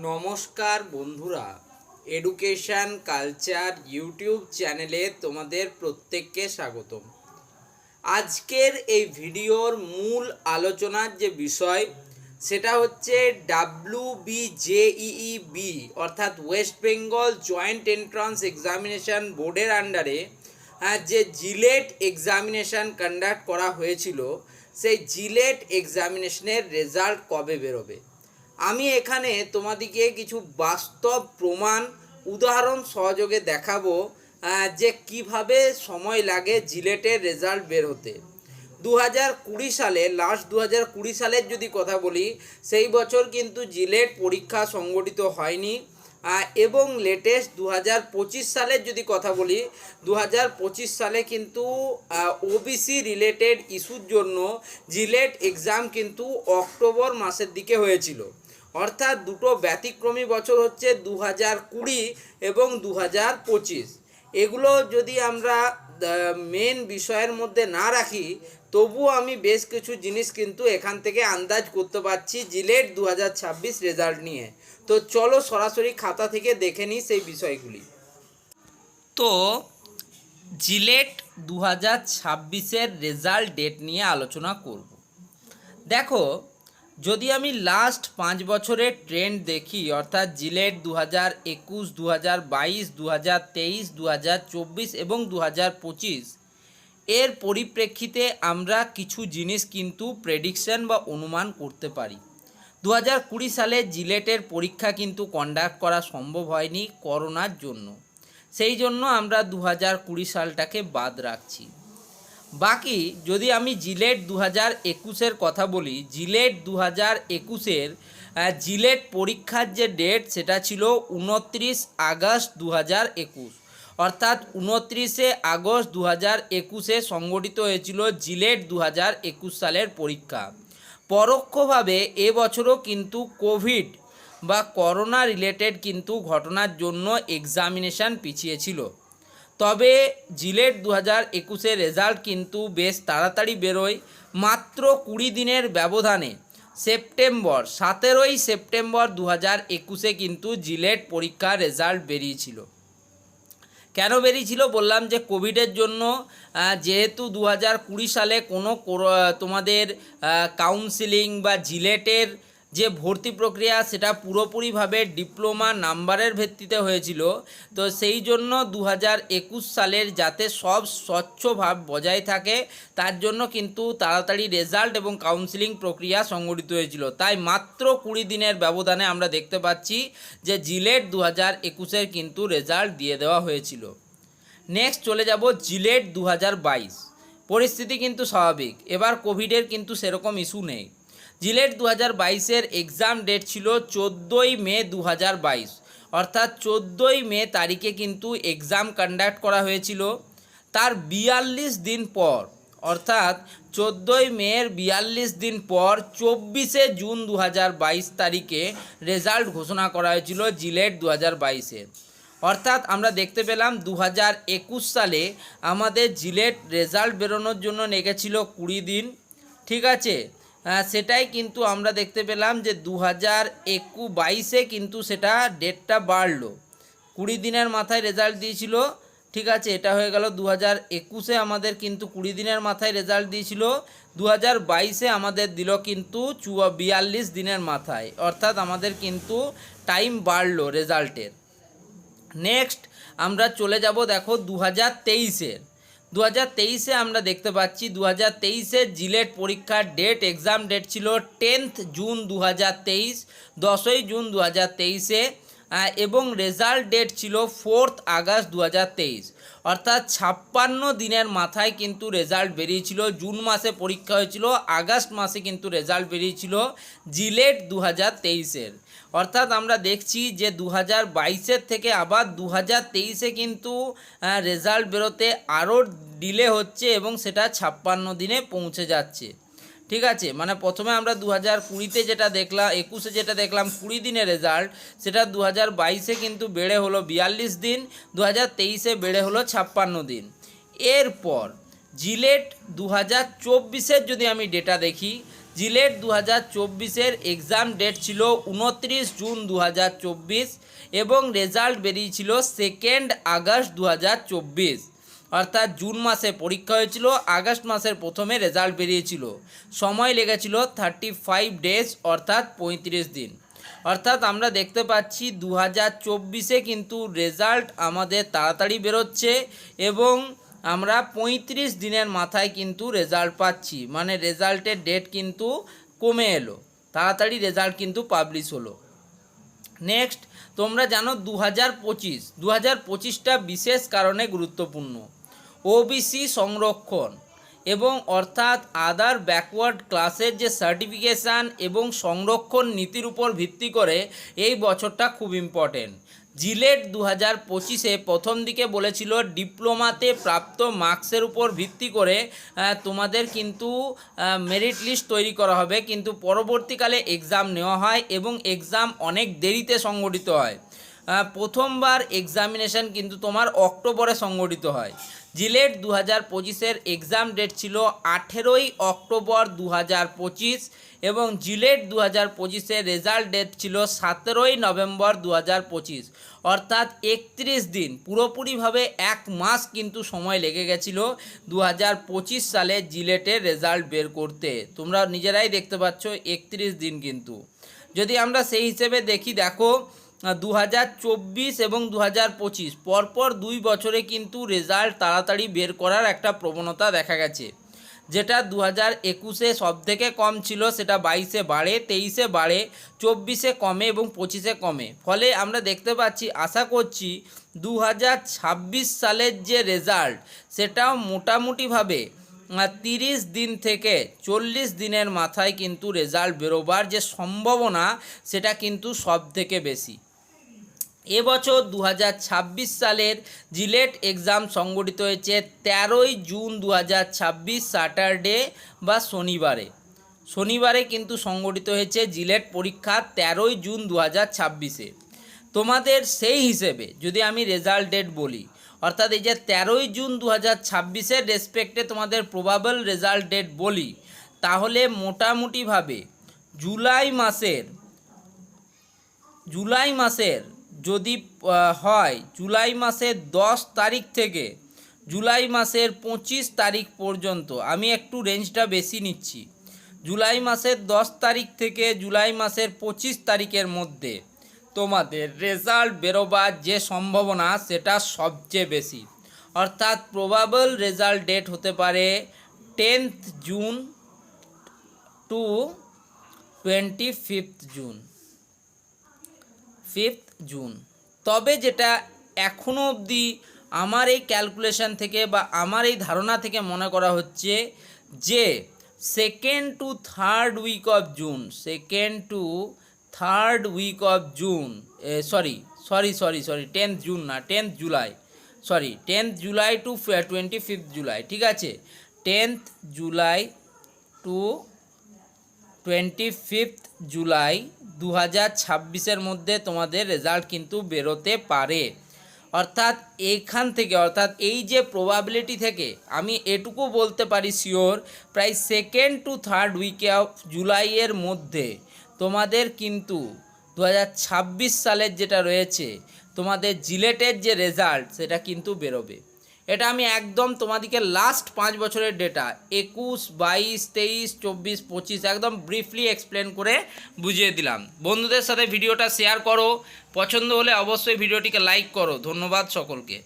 নমস্কার বন্ধুরা, education culture YouTube চ্যানেলে তোমাদের প্রত্যেককে স্বাগতম। আজকের এই ভিডিওর মূল আলোচনার যে বিষয় সেটা হচ্ছে WBJEE অর্থাৎ West Bengal joint entrance examination বোর্ডের আন্ডারে যে জিলেট এক্সামিনেশান কন্ডাক্ট করা হয়েছিল, সেই জিলেট এক্সামিনেশনের রেজাল্ট কবে বেরোবে। আমি এখানে তোমাদিকে কিছু বাস্তব প্রমাণ উদাহরণ সহযোগে দেখাবো যে কিভাবে সময় লাগে জিলেটের রেজাল্ট বের হতে। 2020 সালে লাস্ট 2020 সালের যদি কথা বলি, সেই বছর কিন্তু জিলেট পরীক্ষা সংগঠিত হয়নি। এবং লেটেস্ট 2025 সালের যদি কথা বলি, 2025 সালে কিন্তু ওবিসি রিলেটেড ইস্যুর জন্য জিলেট এক্সাম কিন্তু অক্টোবর মাসের দিকে হয়েছিল। অর্থাৎ দুটো ব্যতিক্রমী বছর হচ্ছে 2020 এবং 2025। এগুলো যদি আমরা মেন বিষয়ের মধ্যে না রাখি, তবুও আমি বেশ কিছু জিনিস কিন্তু এখান থেকে আন্দাজ করতে পারছি জিলেট 2026 রেজাল্ট নিয়ে। তো চলো সরাসরি খাতা থেকে দেখে নিই সেই বিষয়গুলি। তো জিলেট 2026-এর রেজাল্ট ডেট নিয়ে আলোচনা করব। দেখো, যদি আমি লাস্ট 5 বছরের ট্রেন্ড দেখি, অর্থাৎ জিলেট 2021, 2022, 2023, 2024 এবং 2025 এর পরিপ্রেক্ষিতে আমরা কিছু জিনিস কিন্তু প্রেডিকশন বা অনুমান করতে পারি। 2020 সালে জিলেটের পরীক্ষা কিন্তু কন্ডাক্ট করা সম্ভব হয়নি করোনার জন্য, সেই জন্য আমরা 2020 সালটাকে বাদ রাখছি। বাকি যদি আমি জিলেট 2021-এর কথা বলি, জিলেট 2021-এর জিলেট পরীক্ষার যে ডেট সেটা ছিল 29 আগস্ট 2021, অর্থাৎ 29 আগস্ট 2021-এ সংগঠিত হয়েছিল জিলেট 2021 সালের পরীক্ষা। পরোক্ষভাবে এবছরও কিন্তু কোভিড বা করোনা রিলেটেড কিন্তু ঘটনার জন্য এক্সামিনেশান পিছিয়েছিল। তবে জিলেট 2021-এর রেজাল্ট কিন্তু বেশ তাড়াতাড়ি বেরোয়। মাত্র 20 দিনের ব্যবধানে 17ই সেপ্টেম্বর 2021-এ কিন্তু জিলেট পরীক্ষার রেজাল্ট বেরিয়েছিল। কেন বেরিয়েছিল বললাম, যে কোভিডের জন্য, যেহেতু 2020 সালে কোনো তোমাদের কাউন্সিলিং বা জিলেটের যে ভর্তি প্রক্রিয়া সেটা পুরোপুরিভাবে ডিপ্লোমা নাম্বারের ভিত্তিতে হয়েছিল। তো সেই জন্য 2021 সালের যাতে সব স্বচ্ছভাব বজায় থাকে, তার জন্য কিন্তু তাড়াতাড়ি রেজাল্ট এবং কাউন্সিলিং প্রক্রিয়া সংগঠিত হয়েছিল। তাই মাত্র 20 দিনের ব্যবধানে আমরা দেখতে পাচ্ছি যে জিলেট 2021-এর কিন্তু রেজাল্ট দিয়ে দেওয়া হয়েছিল। নেক্সট চলে যাব জিলেট 2022। পরিস্থিতি কিন্তু স্বাভাবিক, এবার কোভিডের কিন্তু সেরকম ইস্যু নেই। জিলেট 2022-এর এক্সাম ডেট ছিল 14ই মে 2022, অর্থাৎ 14ই মে তারিখে কিন্তু এক্সাম কন্ডাক্ট করা হয়েছিল। তার 42 দিন পর, অর্থাৎ 14ই মের 42 দিন পর 24শে জুন 2022 তারিখে রেজাল্ট ঘোষণা করা হয়েছিল জিলেট 2022-এর। অর্থাৎ আমরা দেখতে পেলাম 2021 সালে আমাদের জিলেট রেজাল্ট বেরোনোর জন্য লেগেছিল 20 দিন, ঠিক আছে। সেটাই কিন্তু আমরা দেখতে পেলাম যে 2022-এ কিন্তু সেটা ডেটটা বাড়লো, 20 দিনের মাথায় রেজাল্ট দিয়েছিল, ঠিক আছে। এটা হয়ে গেল 2021-এ আমাদের কিন্তু 20 দিনের মাথায় রেজাল্ট দিয়েছিল, 2022-এ আমাদের দিল কিন্তু 42 দিনের মাথায়, অর্থাৎ আমাদের কিন্তু টাইম বাড়লো রেজাল্টের। নেক্সট আমরা চলে যাব, দেখো 2023-এর। 2023-এ আমরা দেখতে পাচ্ছি 2023-এর জিলেট পরীক্ষার ডেট, এক্সাম ডেট ছিল 10 জুন 2023, 10ই জুন 2023-এ, এবং রেজাল্ট ডেট ছিল 4 আগস্ট 2023, অর্থাৎ 56 দিনের মাথায় কিন্তু রেজাল্ট বেরিয়েছিল। জুন মাসে পরীক্ষা হয়েছিল, আগস্ট মাসে কিন্তু রেজাল্ট বেরিয়েছিল জিলেট 2023-এর। অর্থাৎ আমরা দেখছি যে 2022-এর থেকে আবার 2023-এ কিন্তু রেজাল্ট বেরোতে আরও ডিলে হচ্ছে এবং সেটা 56 দিনে পৌঁছে যাচ্ছে, ঠিক আছে। মানে প্রথমে আমরা 2020-তে যেটা দেখলাম, 21-এ যেটা দেখলাম 20 দিনের রেজাল্ট, সেটা 2022-এ কিন্তু বেড়ে হলো 42 দিন, 2023-এ বেড়ে হলো 56 দিন। এরপর জিলেট 2024-এর যদি আমি ডেটা দেখি, জিলেট 2024-এর এক্সাম ডেট ছিল 29 জুন 2024 এবং রেজাল্ট বেরিয়েছিল 2 আগস্ট 2024। অর্থাৎ জুন মাসে পরীক্ষা হয়েছিল, আগস্ট মাসের প্রথমে রেজাল্ট বেরিয়েছিল। সময় লেগেছিল 35 ডেজ অর্থাৎ 35 দিন। অর্থাৎ আমরা দেখতে পাচ্ছি 2024-এ কিন্তু রেজাল্ট আমাদের তাড়াতাড়ি বেরোচ্ছে এবং আমরা 35 দিনের মাথায় কিন্তু রেজাল্ট পাচ্ছি, মানে রেজাল্টের ডেট কিন্তু কমে এলো, তাড়াতাড়ি রেজাল্ট কিন্তু পাবলিশ হলো। নেক্সট, তোমরা জানো 2025টা বিশেষ কারণে গুরুত্বপূর্ণ। ওবিসি সংরক্ষণ এবং অর্থাৎ আদার ব্যাকওয়ার্ড ক্লাসের যে সার্টিফিকেশান এবং সংরক্ষণ নীতির উপর ভিত্তি করে এই বছরটা খুব ইম্পর্টেন্ট। জিলেট 2025-এ প্রথম দিকে বলেছিল ডিপ্লোমাতে প্রাপ্ত মার্কসের উপর ভিত্তি করে তোমাদের কিন্তু মেরিট লিস্ট তৈরি করা হবে, কিন্তু পরবর্তীকালে এক্সাম নেওয়া হয় এবং এক্সাম অনেক দেরিতে সংগঠিত হয়। প্রথমবার এক্সামিনেশন কিন্তু তোমার অক্টোবরে সংগঠিত হয়। জিলেট 2025-এর এক্সাম ডেট ছিল 18 অক্টোবর 2025 এবং জিলেট 2025-এর রেজাল্ট ডেট ছিল 17 নভেম্বর 2025। অর্থাৎ 31 দিন, পুরোপুরিভাবে 1 মাস কিন্তু সময় লেগে গেছিলো 2025 সালে জিলেটের রেজাল্ট বের করতে। তোমরা নিজেরাই দেখতে পাচ্ছ 31 দিন কিন্তু। যদি আমরা সেই হিসেবে দেখি, দেখো 2024 এবং 2025 পরপর 2 বছরে কিন্তু রেজাল্ট তাড়াতাড়ি বের করার একটা প্রবণতা দেখা গেছে। যেটা 2021-এ সবথেকে কম ছিল, সেটা 22-এ বাড়ে, 23-এ বাড়ে, 24-এ কমে এবং 25-এ কমে। ফলে আমরা দেখতে পাচ্ছি, আশা করছি 2026 সালের যে রেজাল্ট সেটাও মোটামুটিভাবে 30 দিন থেকে 40 দিনের মাথায় কিন্তু রেজাল্ট বেরোবার যে সম্ভাবনা সেটা কিন্তু সব থেকে বেশি। এবছর 2026 সালের জিলেট এক্সাম সংগঠিত হয়েছে 13 জুন 2026 স্যাটারডে বা শনিবারে কিন্তু সংগঠিত হয়েছে জিলেট পরীক্ষা 13 জুন 2026-এ। তোমাদের সেই হিসেবে যদি আমি রেজাল্ট ডেট বলি, অর্থাৎ এই যে 13 জুন 2026-এর রেসপেক্টে তোমাদের প্রবাবল রেজাল্ট ডেট বলি, তাহলে মোটামুটিভাবে জুলাই মাসের যদি হয়, জুলাই মাসের 10 তারিখ থেকে জুলাই মাসের 25 তারিখ পর্যন্ত, আমি একটু রেঞ্জটা বেশি নিচ্ছি, জুলাই মাসের 10 তারিখ থেকে জুলাই মাসের 25 তারিখের মধ্যে তোমাদের রেজাল্ট বেরোবার যে সম্ভাবনা সেটা সবচেয়ে বেশি। অর্থাৎ প্রবাবল রেজাল্ট ডেট হতে পারে 10th June two 25th June. তবে যেটা এখনও অবধি আমার এই ক্যালকুলেশন থেকে বা আমার এই ধারণা থেকে মনে করা হচ্ছে যে 2nd to 3rd week of June, 10th June না, 10th July two 25th July, ঠিক আছে, 10th July two 25th July 2026-এর মধ্যে তোমাদের রেজাল্ট কিন্তু বেরোতে পারে। অর্থাৎ এইখান থেকে, অর্থাৎ এই যে প্রবাবিলিটি থেকে আমি এটুকু বলতে পারি শিওর, প্রায় 2nd to 3rd উইকে অফ জুলাইয়ের মধ্যে তোমাদের কিন্তু 2026 সালের যেটা রয়েছে তোমাদের জিলেটের যে রেজাল্ট সেটা কিন্তু বেরোবে। এটা আমি একদম তোমাদেরকে লাস্ট 5 বছরের ডেটা 21, 22, 23, 24, 25 একদম ব্রিফলি এক্সপ্লেন করে বুঝিয়ে দিলাম। বন্ধুদের সাথে ভিডিওটা শেয়ার করো, পছন্দ হলে অবশ্যই ভিডিওটিকে লাইক করো। ধন্যবাদ সকলকে।